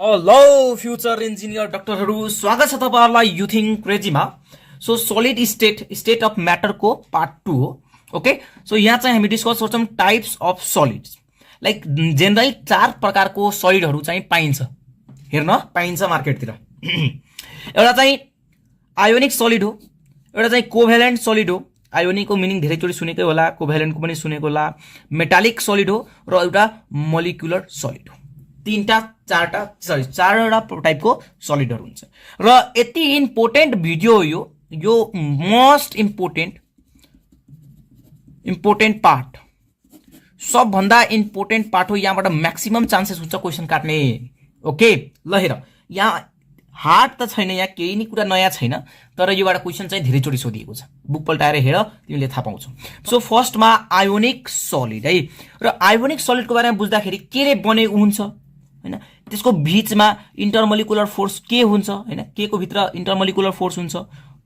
Hello future engineer डाक्टरहरू, स्वागत छ तपाईहरुलाई युथिङ क्रेजीमा। सो सोलिड स्टेट अफ म्याटरको पार्ट 2 हो। ओके, सो यहाँ चाहिँ हामी डिस्कस गर्छौं types of solids. Like generally 4 प्रकारको सलिडहरू चाहिँ पाइन्छ, हेर्न पाइन्छ मार्केटतिर। एउटा चाहिँ आयोनिक सलिड हो, एउटा चाहिँ कोभ्यालेन्ट सलिड हो। आयोनिकको मिनिङ धेरैचोटि सुनेकै होला, कोभ्यालेन्टको पनि सुनेको होला। मेटालिक सलिड हो र एउटा मोलिकुलर सलिड हो। चारवटा टाइपको सलिडहरू हुन्छ र यति इम्पोर्टेन्ट भिडियो हो यो मोस्ट इम्पोर्टेन्ट पार्ट, सबभन्दा इम्पोर्टेन्ट पार्ट हो। यहाँबाट म्याक्सिमम चान्सेस हुन्छ क्वेसन काट्ने। ओके, ल हेर, यहाँ हार्ड त छैन, यहाँ केही नै कुरा नयाँ छैन, तर योबाट क्वेसन चाहिँ धेरैचोटि सोधिएको छ। बुक पल्टाएर हेर, तिमीले थाहा पाउँछौ। सो फर्स्टमा आयोनिक सलिड है, र आयोनिक सलिडको बारेमा बुझ्दाखेरि केले बनेको हुन्छ हैन, त्यसको बीचमा इंटरमोलिकुलर फोर्स के हुन्छ हैन, के को भित्र इंटरमोलिकुलर फोर्स हुन्छ,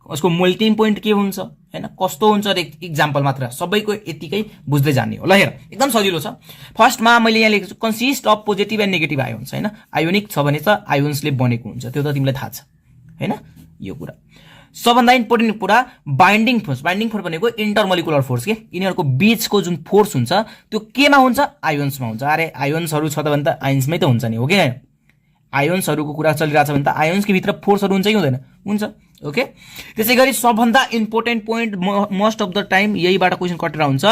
उसको मेल्टिङ पोइन्ट के हुन्छ हैन, कस्तो हुन्छ, एक्जाम्पल मात्र, सबैको यतिकै बुझ्दै जाने हो। ल हेर, एकदम सजिलो छ। फर्स्टमा मैले यहाँ लेखेको छु consist of positive and negative ions हैन। आयोनिक छ भने त आयोन्सले बनेको हुन्छ, त्यो त तिमीलाई थाहा छ हैन। यो कुरा सबभन्दा इम्पोर्टेन्ट कुरा, बाइन्डिङ फोर्स। बाइन्डिङ फोर्स भनेको इंटरमोलिकुलर फोर्स के, यिनीहरूको बीचको जुन फोर्स हुन्छ त्यो केमा हुन्छ, आयोन्समा हुन्छ। अरे आयोन्सहरू छ त भने त आयोन्समै त हुन्छ नि, हो कि हैन। आयोन्सहरूको कुरा चलिरहेछ भने त आयोन्सको भित्र फोर्सहरू हुन्छ कि हुँदैन, हुन्छ। ओके, त्यसैगरी सबभन्दा important point, most of the time यहीबाट क्वेसन कटेर हुन्छ,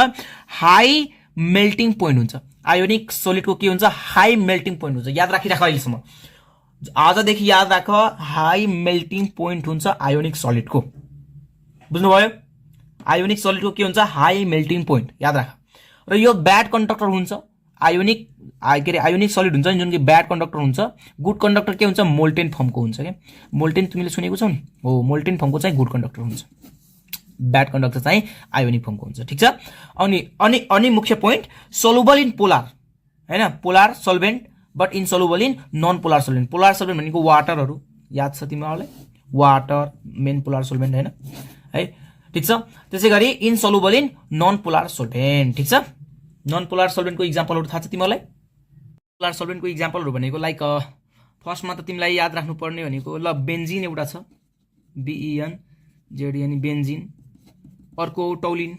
हाई मेल्टिङ पोइन्ट हुन्छ। आयोनिक सलिडको के हुन्छ, हाई मेल्टिङ पोइन्ट हुन्छ। याद राखिराख, अहिलेसम्म आजदेखि याद राख, हाई मेल्टिङ पोइन्ट हुन्छ आयोनिक सलिडको। बुझ्नुभयो? आयोनिक सलिडको के हुन्छ, हाई मेल्टिङ पोइन्ट, याद राख। र यो ब्याड कन्डक्टर हुन्छ। आयोनिक सलिड हुन्छ जुन कि ब्याड कन्डक्टर हुन्छ। गुड कन्डक्टर के हुन्छ, मोल्टेन फर्मको हुन्छ के। मोल्टेन तिमीले सुनेको छौ नि, हो, मोल्टेन फर्मको चाहिँ गुड कन्डक्टर हुन्छ, ब्याड कन्डक्टर चाहिँ आयोनिक फर्मको हुन्छ। ठीक छ। अनि मुख्य पोइन्ट, सोलुबल इन पोलार हैन, polar solvent but insoluble in non polar solvent. Polar solvent भनेको वाटरहरू, याद छ तिमीहरूलाई, वाटर मेन पोलार सल्भेन्ट हैन है। ठीक छ। त्यसैगरी इनसोलुबल इन नन पोलार सल्भेन्ट। ठीक छ। नन पोलार सल्भेन्टको इक्जाम्पलहरू थाहा छ तिमीलाई? पोलार सल्भेन्टको इक्जाम्पलहरू भनेको लाइक फर्स्टमा त तिमीलाई याद राख्नुपर्ने भनेको, ल बेन्जिन एउटा छ, BEN ZEN बेन्जिन। अर्को टोलिन,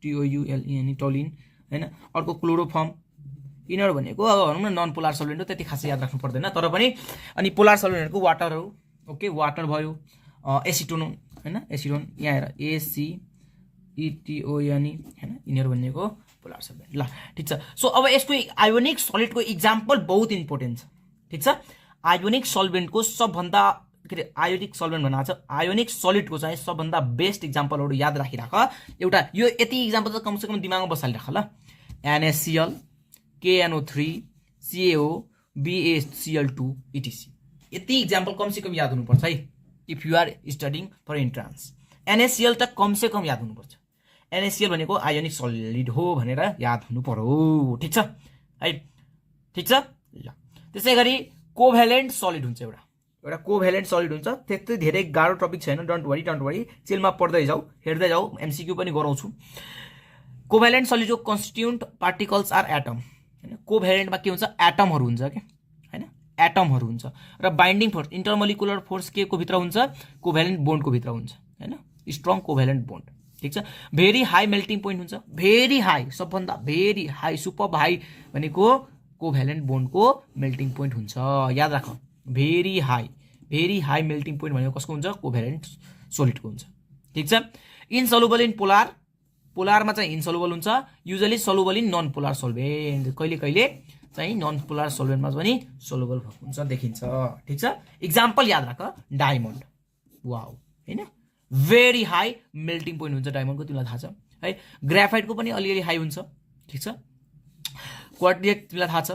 TOULEN टोलिन हैन। अर्को क्लोरोफर्म। यिनीहरू भनेको भनौँ न नन पोलार सल्भेन्ट हो, त्यति खासै याद राख्नु पर्दैन, तर पनि। अनि पोलार सल्भेन्टहरूको वाटरहरू, ओके, वाटर भयो, एसिटोन हैन, एसिटोन, यहाँ हेर ACETON हैन, यिनीहरू भनेको पोलार सल्भेन्ट। ल ठीक छ। सो अब यसको आयोनिक सलिडको इक्जाम्पल बहुत इम्पोर्टेन्ट छ। ठीक छ। आयोनिक सल्भेन्टको सबभन्दा आयोनिक सल्भेन्ट भनेको छ, आयोनिक सलिडको चाहिँ सबभन्दा बेस्ट इक्जाम्पलहरू याद राखिराख। एउटा यो यति इक्जाम्पल त कमसेकम दिमागमा बसालिराख ल। NaCl, KNO3, CaO, BaCl2 etc। यति इक्जाम्पल कमसेकम याद हुनुपर्छ है, if you are studying for entrance. NaCl त कमसेकम याद हुनुपर्छ। NaCl भनेको आयोनिक सलिड हो भनेर याद हुनु पर्यो। ठीक छ है, ठीक छ। ल त्यसैगरी कोभ्यालेन्ट सलिड हुन्छ, एउटा कोभ्यालेन्ट सलिड हुन्छ। त्यति धेरै गाह्रो टपिक छैन, डोन्ट वरी, चिलमा पढ्दै जाऊ, हेर्दै जाऊ, MCQ पनि गराउँछु। Covalent सलिडको constituent particles are atom हैन। कोभ्यालेन्टमा के हुन्छ, एटमहरू हुन्छ के हैन, एटमहरू हुन्छ। र बाइन्डिङ फोर्स, इंटरमोलिकुलर फोर्स के को भित्र हुन्छ, कोभ्यालेन्ट बोन्डको भित्र हुन्छ हैन, स्ट्रङ कोभ्यालेन्ट बोन्ड। ठीक छ। भेरी हाई मेल्टिङ पोइन्ट हुन्छ, भेरी हाई, सबभन्दा भेरी हाई, सुपर हाई भनेको कोभ्यालेन्ट बोन्डको मेल्टिङ पोइन्ट हुन्छ, याद राख। भेरी हाई मेल्टिङ पोइन्ट भनेको कसको हुन्छ, कोभ्यालेन्ट सलिडको हुन्छ। ठीक छ। इनसोलुबल इन पोलार, पोलारमा चाहिँ इनसोलुबल हुन्छ। Usually soluble in non polar solvent, कहिले कहिले चाहिँ नन पोलार सल्भेन्टमा पनि सोलुबल हुन्छ, देखिन्छ। ठीक छ। इक्जाम्पल याद राख, डायमन्ड, वाउ हैन, भेरी हाई मेल्टिङ पोइन्ट हुन्छ डायमन्डको, तिमीलाई थाहा छ है। ग्राफाइटको पनि अलिअलि हाई हुन्छ। ठीक छ। क्वार्ट्ज तिमीलाई थाहा छ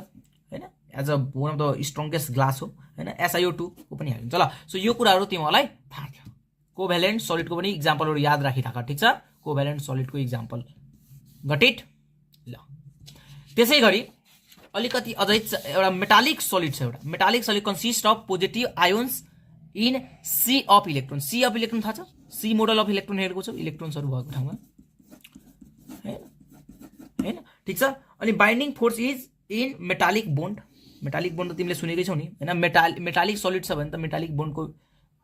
हैन, as a one of the strongest glass हो हैन। SiO2 को पनि हाई हुन्छ। ल सो यो कुराहरू तिमीलाई थाहा छ। कोभ्यालेन्ट सलिडको पनि इक्जाम्पलहरू याद राखिराख। ठीक छ। कोभ्यालेन्ट सलिडको इक्जाम्पल, गट इट। ल त्यसैगरी अलिकति अझै एउटा मेटालिक सलिड छ। एउटा metallic solid consist of positive ions in sea of electron. Sea of electron थाहा छ, सी मोडल अफ इलेक्ट्रोन हेरेको छौ, इलेक्ट्रोन्सहरू भएको ठाउँमा हैन। ठीक छ। अनि binding force is in metallic bond, metallic bond त तिमीले सुनेकै छौ नि हैन। मेटालिक सलिड छ भने त मेटालिक बोन्डको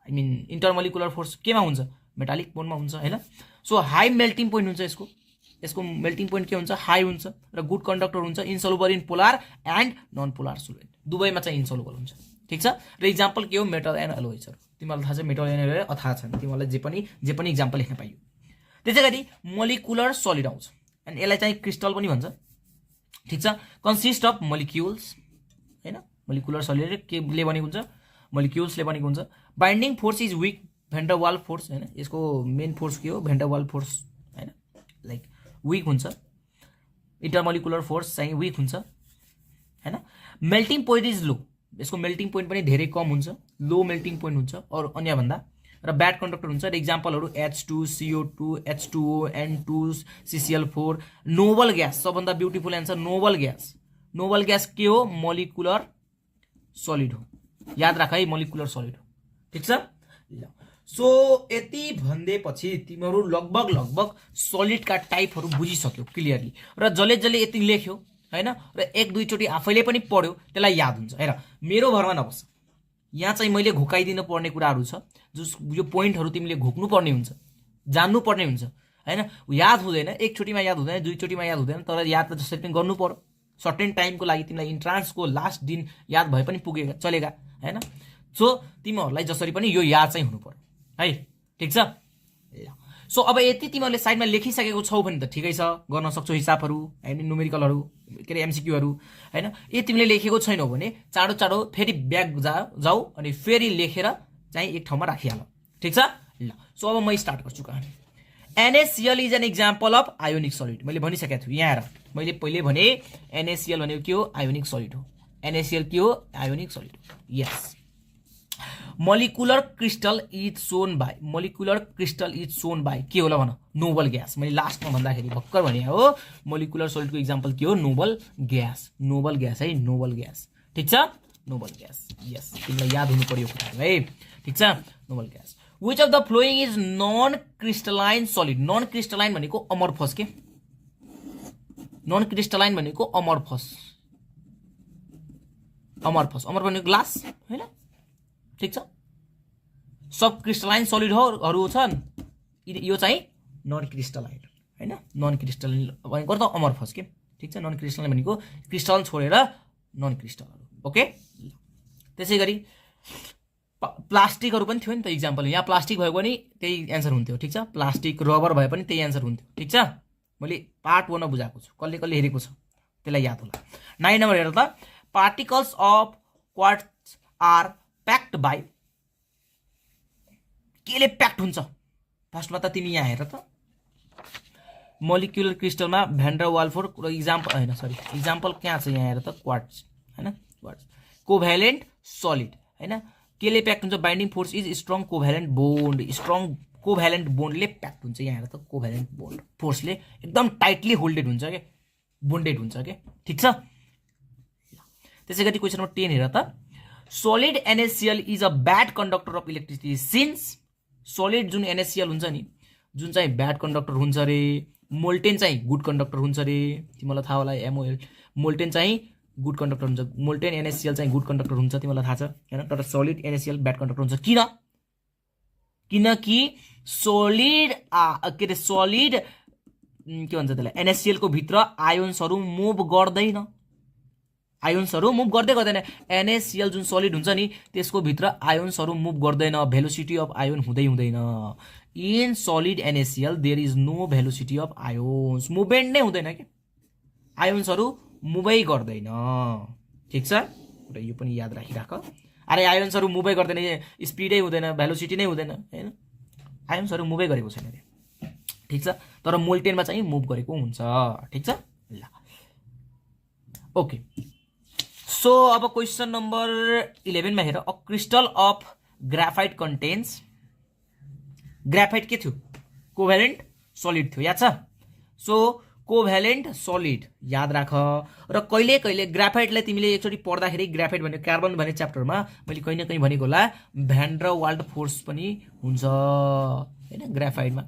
आई मिन इन्टरमोलिकुलर फोर्स केमा हुन्छ, मेटालिक बोन्डमा हुन्छ हैन। सो हाई मेल्टिङ पोइन्ट हुन्छ यसको मेल्टिङ पोइन्ट के हुन्छ, हाई हुन्छ र गुड कन्डक्टर हुन्छ, insoluble in polar and non polar solute, दुवैमा चाहिँ इनसोलुबल हुन्छ। ठीक छ। र इक्जाम्पल के हो, मेटल एन्ड एलोइजहरु। तिमीलाई थाहा छ मेटल एन्ड एलोय अथाहा छ, तिमीलाई जे पनि इक्जाम्पल लेख्न पाइयो। त्यसै गरी मोलिकुलर सलिड आउँछ एन्ड यसलाई चाहिँ क्रिस्टल पनि भन्छ। ठीक छ। कन्सिस्ट अफ मोलिक्युल्स हैन, मोलिकुलर सलिड केले बनेको हुन्छ, मोलिक्युल्सले बनेको हुन्छ। Binding force is weak, van der Waals force हैन, यसको मेन फोर्स के हो, भेन्डर वाल फोर्स हैन, लाइक विक हुन्छ। इन्टरमोलिकुलर फोर्स चाहिँ विक हुन्छ हैन। मेल्टिङ पोइन्ट इज लो, यसको मेल्टिङ पोइन्ट पनि धेरै कम हुन्छ, लो मेल्टिङ पोइन्ट हुन्छ और अन्य भन्दा। र ब्याड कन्डक्टर हुन्छ। र इक्जाम्पलहरू H2, CO2, H2O, N2, CCl4। Noble gas, सबभन्दा beautiful answer noble gas. Noble gas के हो, मोलिकुलर सलिड हो, याद राख है, मोलिकुलर सलिड हो। ठीक छ। ल सो यति भन्दैपछि तिमीहरू लगभग सलिडका टाइपहरू बुझिसक्यौ क्लियरली। र जसले यति लेख्यो हैन र एक दुईचोटि आफैले पनि पढ्यो त्यसलाई याद हुन्छ। हेर मेरो भरमा नबस, यहाँ चाहिँ मैले घोकाइदिनु पर्ने कुराहरू छ, यो पोइन्टहरू तिमीले घोक्नु पर्ने हुन्छ, जान्नु पर्ने हुन्छ हैन। याद हुँदैन, एकचोटिमा याद हुँदैन, दुईचोटिमा याद हुँदैन, तर याद त जसरी पनि गर्नु पर्यो। सर्टेन टाइमको लागि तिमीलाई इन्ट्रान्सको लास्ट दिन याद भए पनि पुगेगा चलेगा हैन। सो तिमीहरूलाई जसरी पनि यो याद चाहिँ हुनु पर्यो है। ठीक छ। सो अब यति तिमीहरूले साइडमा लेखिसकेको छौ भने त ठिकै छ, गर्न सक्छौ हिसाबहरू हैन, न्युमेरिकलहरू के अरे एमसीक्यूहरू हैन। यदि तिमीले लेखेको छैनौ भने चाँडो फेरि ब्याक जाऊ अनि फेरि लेखेर चाहिँ एक ठाउँमा राखिहाल। ठीक छ। ल सो अब म स्टार्ट गर्छु कहानी। NaCl is an example of ionic solid. मैले भनिसकेको छु यहाँ हेर, मैले पहिले भने NaCl भनेको के हो, आयोनिक सलिड हो। NaCl के हो, आयोनिक सलिड हो। Yes. Molecular crystal is shown by, molecular crystal is shown by के होला भन, नोबल ग्यास। मैले लास्टमा भन्दाखेरि भर्खर भने हो मोलिकुलर सलिडको एक्जाम्पल के हो, नोबल ग्यास। नोबल ग्यास है, नोबल ग्यास। ठीक छ, नोबल ग्यास। यस, तिमीलाई याद हुनु पर्यो कुरा है। ठीक छ, noble gas. Which of the following is non crystalline solid. Non crystalline भनेको अमरफस के, नन क्रिस्टलाइन भनेको अमरफस। अमरफस भनेको ग्लास हैन। ठीक छ। सब क्रिस्टलाइन सलिडहरू छन्, यो चाहिँ नन क्रिस्टलाइन हैन। नन क्रिस्टलाइन भनेको त अमरफस के। ठीक छ। नन क्रिस्टलाइन भनेको क्रिस्टल छोडेर नन क्रिस्टलहरू। ओके। त्यसै गरी प्लास्टिकहरू पनि थियो नि त इक्जाम्पल, यहाँ प्लास्टिक भएको पनि त्यही एन्सर हुन्थ्यो। ठीक छ। प्लास्टिक रबर भए पनि त्यही एन्सर हुन्थ्यो। ठीक छ। मैले पार्ट 1 मा बुझाएको छु, कसले हेरेको छ त्यसलाई याद होला। 9 नम्बर हेर त, particles of quartz are packed by, केले प्याक्ड हुन्छ फर्स्टमा त तिमी यहाँ हेर त, मोलिकुलर क्रिस्टलमा भ्यान्डर वाल्फोर र इक्जाम्पल हैन, सरी इक्जाम्पल कहाँ छ यहाँ हेर त, क्वार्ट्ज हैन, क्वार्ट्ज कोभ्यालेन्ट सलिड हैन। केले प्याक्ड हुन्छ, binding force is strong covalent bond, strong covalent बोन्डले प्याक्ड हुन्छ। यहाँ हेर त, कोभ्यालेन्ट बोन्ड फोर्सले एकदम टाइटली होल्डेड हुन्छ के, बोन्डेड हुन्छ के। ठीक छ। त्यसै गरी क्वेसन नम्बर 10 हेर त, solid NaCl is a bad conductor of electricity since solid जुन NaCl हुन्छ नि, जुन चाहिँ bad conductor हुन्छ रे, molten चाहिँ good conductor हुन्छ रे, तिमीलाई थाहा होला MOL, molten चाहिँ good conductor हुन्छ, molten NaCl चाहिँ good conductor हुन्छ, तिमीलाई थाहा छ हैन। तर solid NaCl bad conductor हुन्छ। किन? किनकि solid के रे, solid के भन्छ त्यसलाई, NaCl को भित्र आयोन्सहरु मुभ गर्दैन, आयोन्सहरु मुभ गर्दैन। NaCl जुन सलिड हुन्छ नि त्यसको भित्र आयोन्सहरु मुभ गर्दैन, भेलोसिटी अफ आयोन हुँदैन। In solid NaCl there is no velocity of ions, movement नै हुँदैन के, आयोन्सहरु मुभै गर्दैन। ठीक छ। र यो पनि याद राखिराख, अरे आयोन्सहरु मुभै गर्दैन, स्पिडै हुँदैन, भेलोसिटी नै हुँदैन हैन, आयोन्सहरु मुभै गरेको छैन रे। ठीक छ। तर मोल्टेनमा चाहिँ मुभ गरेको हुन्छ। ठीक छ। ल ओके। सो अब क्वेसन नम्बर 11 मा हेर, a crystal of graphite contents, graphite के थियो, कोभ्यालेन्ट सलिड थियो, याद छ। सो कोभ्यालेन्ट सलिड याद राख। र कहिले कहिले ग्राफाइटलाई तिमीले एकचोटि पढ्दाखेरि, ग्राफाइट भने कार्बन भन्ने च्याप्टरमा मैले कहीँ न कहीँ भनेको होला, भ्यान डर वाल्स फोर्स पनि हुन्छ हैन ग्राफाइटमा,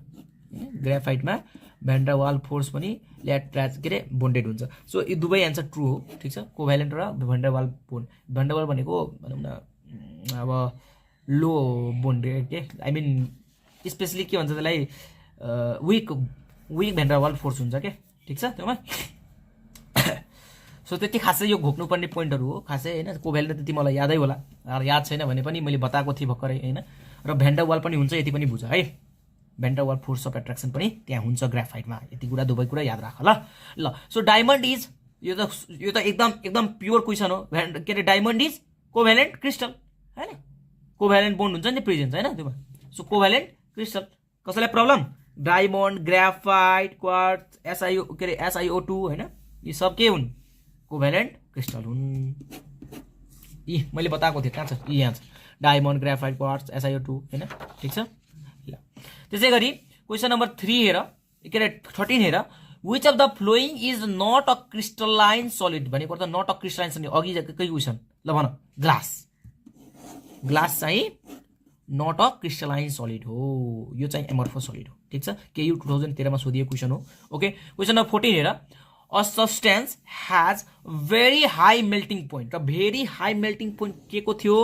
ग्राफाइटमा भ्यान्डरवाल फोर्स पनि ल्याट्राज के अरे बोन्डेड हुन्छ। सो यी दुवै एन्सर ट्रु हो, ठिक छ। कोभ्यालेन्ट र भ्यान्डरवाल बोन्ड, भ्यान्डरवाल भनेको भनौँ न अब लो बोन्डेड के आई मिन स्पेसली के भन्छ त्यसलाई विक भ्यान्डरवाल फोर्स हुन्छ के, ठिक छ त्योमा। सो त्यति खासै यो घोक्नुपर्ने पोइन्टहरू हो खासै होइन। कोभ्यालेन्ट त्यति मलाई यादै होला, याद छैन भने पनि मैले बताएको थिएँ भर्खरै होइन। र भ्यान्डरवाल पनि हुन्छ यति पनि बुझ है, भ्यान्डरवाल फोर्स अफ एट्र्याक्सन पनि त्यहाँ हुन्छ ग्राफाइटमा, यति कुरा दुवै कुरा याद राख ल। सो डायमन्ड इज यो त एकदम प्योर क्वेसन हो। के अरे डायमन्ड इज कोभ्यालेन्ट क्रिस्टल होइन, कोभ्यालेन्ट बोन्ड हुन्छ नि प्रेजेन्स होइन त्योमा। सो कोभ्यालेन्ट क्रिस्टल कसैलाई problem? Diamond, graphite, quartz, SiO2 होइन, यी सब के हुन्? कोभ्यालेन्ट क्रिस्टल हुन्। यी मैले बताएको थिएँ कहाँ छ, यी यहाँ छ, डायमन्ड, ग्राफाइट, क्वार्ट्ज, SiO2 होइन, ठिक छ ल। त्यसै गरी क्वेसन नम्बर 3 हेर, के अरे 13 हेर, which of the following is not a crystalline solid भनेको त नट अ क्रिस्टलाइन सलिड अघि कै क्वेसन ल भन। ग्लास चाहिँ नट अ क्रिस्टलाइन सलिड हो, यो चाहिँ एमर्फो सलिड हो, ठिक छ। KU 2013 मा सोधिएको क्वेसन हो। ओके क्वेसन नम्बर 14 हेर, a substance has very high melting point. र भेरी हाई मेल्टिङ पोइन्ट के को थियो?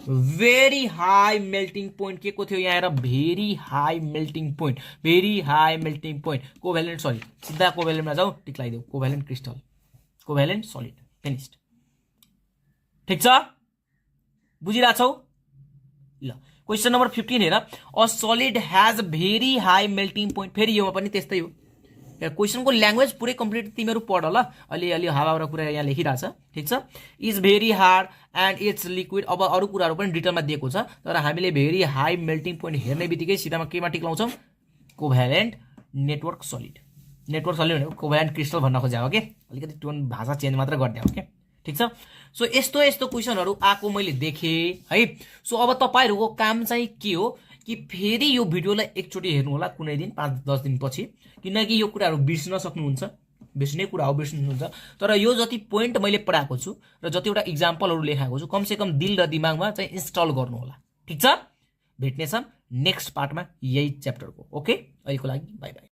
भेरी हाई मेल्टिङ पोइन्ट के को थियो यहाँ हेर, very high melting point, very high melting point covalent solid. सिधा कोभ्यालेन्टमा जाऊ, टिक लगाइदेऊ, covalent crystal, covalent solid, finished, ठिक छ बुझिरहेछौ ल। क्वेसन नम्बर 15 हेर, a solid has very high melting point. फेरि योमा पनि त्यस्तै हो, क्वेसनको ल्याङ्ग्वेज पुरै कम्प्लिट तिमीहरू पढ ल, अलि हावाबाट कुरा यहाँ लेखिरहेछ, ठिक छ। Is very hard and it's liquid. अब अरू कुराहरू पनि डिटेलमा दिएको छ, तर हामीले भेरी हाई मेल्टिङ पोइन्ट हेर्ने बित्तिकै सिधामा केमा टिक्लाउँछौँ? Covalent network solid. Network solid भनेको कोभ्यालेन्ट क्रिस्टल भन्न खोजेको के, अलिकति टोन भाषा चेन्ज मात्र गरिदिएको के, ठिक छ। सो यस्तो क्वेसनहरू आएको मैले देखेँ है। सो अब तपाईँहरूको काम चाहिँ के हो कि फेरि यो भिडियोलाई एकचोटि हेर्नु होला कुनै दिन 5-10 दिनपछि, किनकि यो कुराहरू बिर्सिन सक्नुहुन्छ, बिर्सिने कुरा हो, बिर्सिनुहुन्छ। तर यो जति पोइन्ट मैले पढाएको छु र जतिवटा इक्जाम्पलहरू लेखाएको छु कमसेकम दिल र दिमागमा चाहिँ इन्स्टल गर्नु होला, ठिक छ। भेट्नेछौँ नेक्स्ट पार्टमा यही च्याप्टरको। ओके अहिलेको लागि बाई बाई।